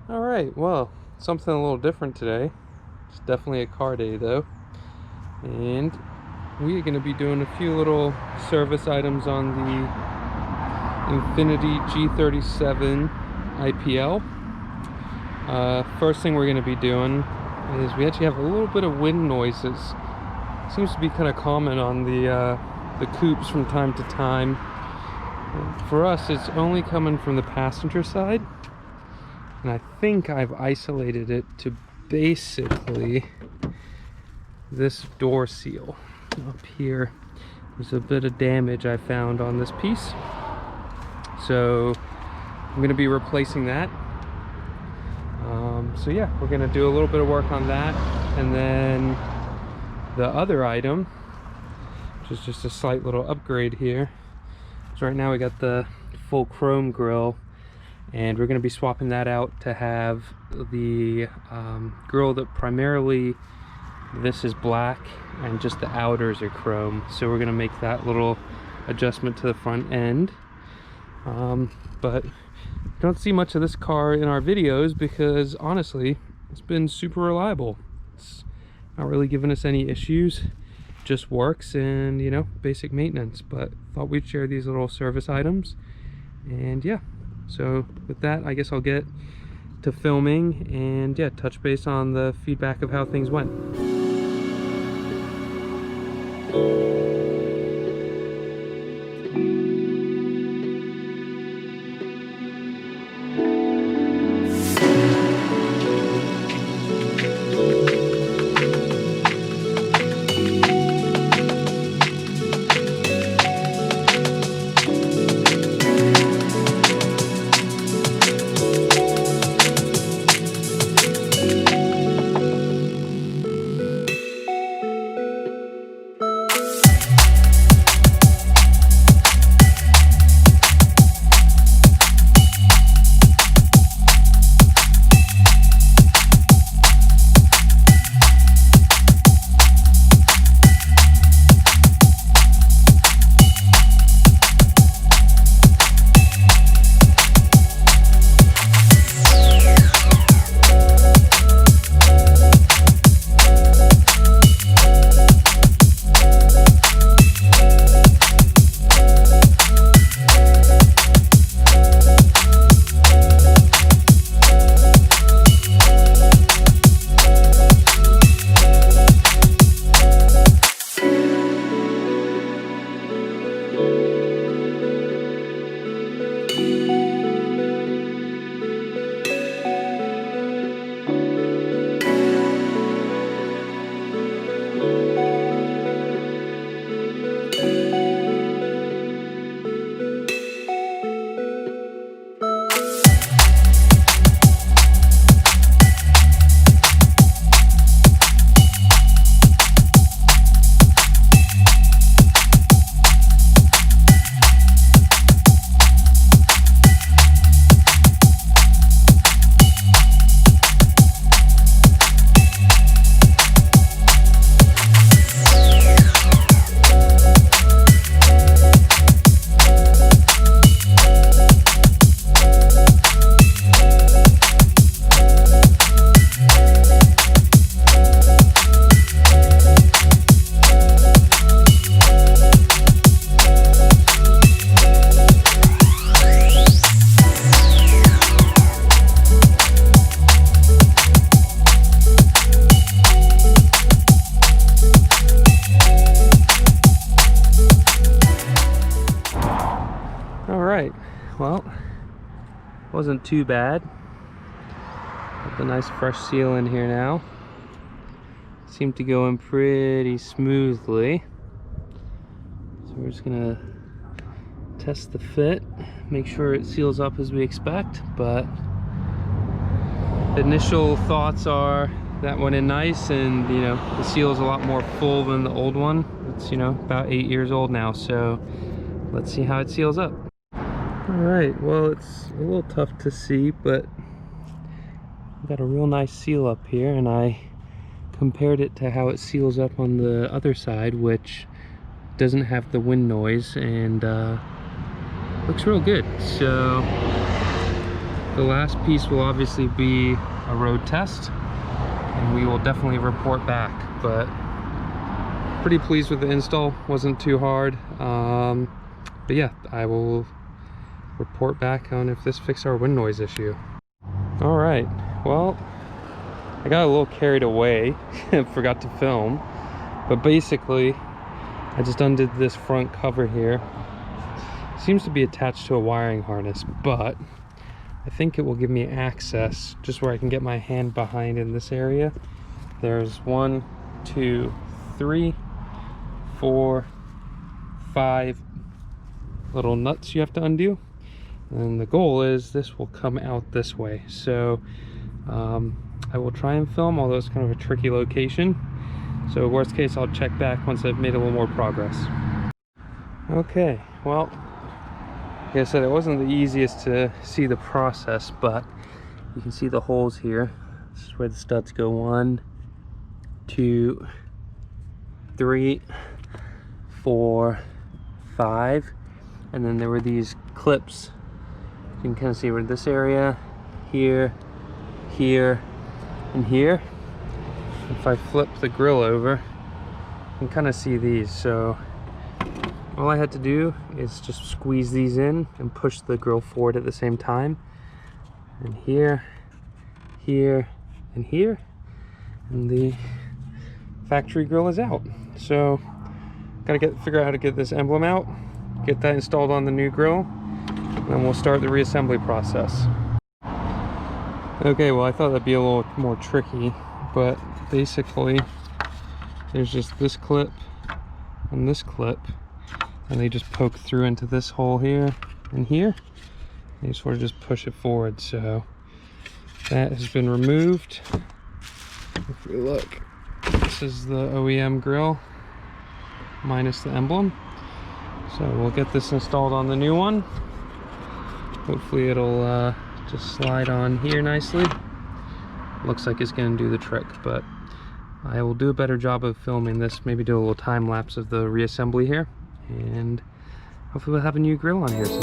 Alright, well, something a little different today. It's definitely a car day though. And we are going to be doing a few little service items on the Infiniti G37 IPL. First thing we're going to be doing is we actually have a little bit of wind noises. Seems to be kind of common on the coupes from time to time. For us, it's only coming from the passenger side. And I think I've isolated it to basically this door seal. Up here, there's a bit of damage I found on this piece. So I'm going to be replacing that. So yeah, we're going to do a little bit of work on that. And then the other item, which is just a slight little upgrade here. So right now we got the full chrome grille, and we're going to be swapping that out to have the grille that primarily this is black and just the outers are chrome. So we're going to make that little adjustment to the front end. But don't see much of this car in our videos because honestly it's been super reliable. It's not really giving us any issues, just works and, you know, basic maintenance. But thought we'd share these little service items. And yeah, so with that, I guess I'll get to filming and yeah, touch base on the feedback of how things went. Well, wasn't too bad. Got the nice fresh seal in here now. Seemed to go in pretty smoothly. So we're just gonna test the fit, make sure it seals up as we expect. But initial thoughts are that went in nice, and you know, the seal is a lot more full than the old one. It's, you know, about 8 years old now, so let's see how it seals up. Alright, well, it's a little tough to see, but we've got a real nice seal up here, and I compared it to how it seals up on the other side, which doesn't have the wind noise, and looks real good. So the last piece will obviously be a road test, and we will definitely report back. But pretty pleased with the install, wasn't too hard. But yeah, I will report back on if this fixed our wind noise issue. All right, well, I got a little carried away and forgot to film, but basically I just undid this front cover here. Seems to be attached to a wiring harness, but I think it will give me access just where I can get my hand behind in this area. There's 1, 2, 3, 4, 5 little nuts you have to undo, and the goal is this will come out this way. So I will try and film, although it's kind of a tricky location. So worst case, I'll check back once I've made a little more progress. Okay, well, like I said, it wasn't the easiest to see the process, but you can see the holes here. This is where the studs go. 1, 2, 3, 4, 5, and then there were these clips. You can kind of see where this area, here, here, and here. If I flip the grill over, you can kind of see these. So all I had to do is just squeeze these in and push the grill forward at the same time. And here, here, and here, and the factory grill is out. So gotta figure out how to get this emblem out, get that installed on the new grill, and then we'll start the reassembly process. Okay, well, I thought that'd be a little more tricky, but basically there's just this clip and this clip, and they just poke through into this hole here and here. And you sort of just push it forward. So that has been removed. If we look, this is the OEM grill minus the emblem. So we'll get this installed on the new one. Hopefully it'll just slide on here nicely. Looks like it's going to do the trick, but I will do a better job of filming this, maybe do a little time lapse of the reassembly here, and hopefully we'll have a new grill on here soon.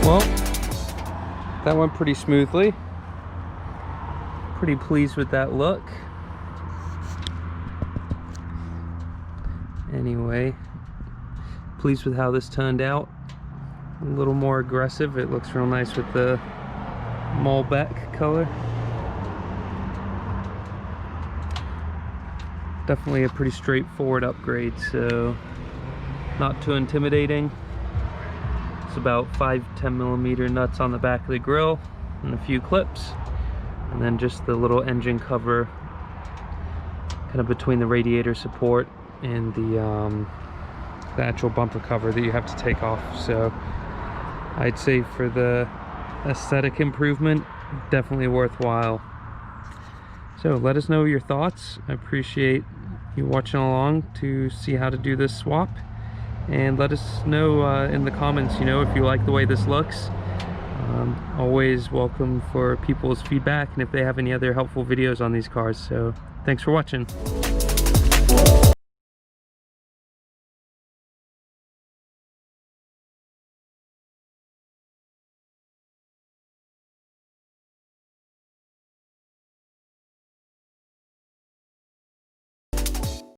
Well, that went pretty smoothly. Pretty pleased with that look. Anyway, pleased with how this turned out. A little more aggressive. It looks real nice with the Malbec color. Definitely a pretty straightforward upgrade, so not too intimidating. It's about 5-10 millimeter nuts on the back of the grill and a few clips, and then just the little engine cover kind of between the radiator support and the actual bumper cover that you have to take off. So I'd say for the aesthetic improvement, definitely worthwhile. So let us know your thoughts. I appreciate you watching along to see how to do this swap, and let us know in the comments, you know, if you like the way this looks. Always welcome for people's feedback and if they have any other helpful videos on these cars. So thanks for watching.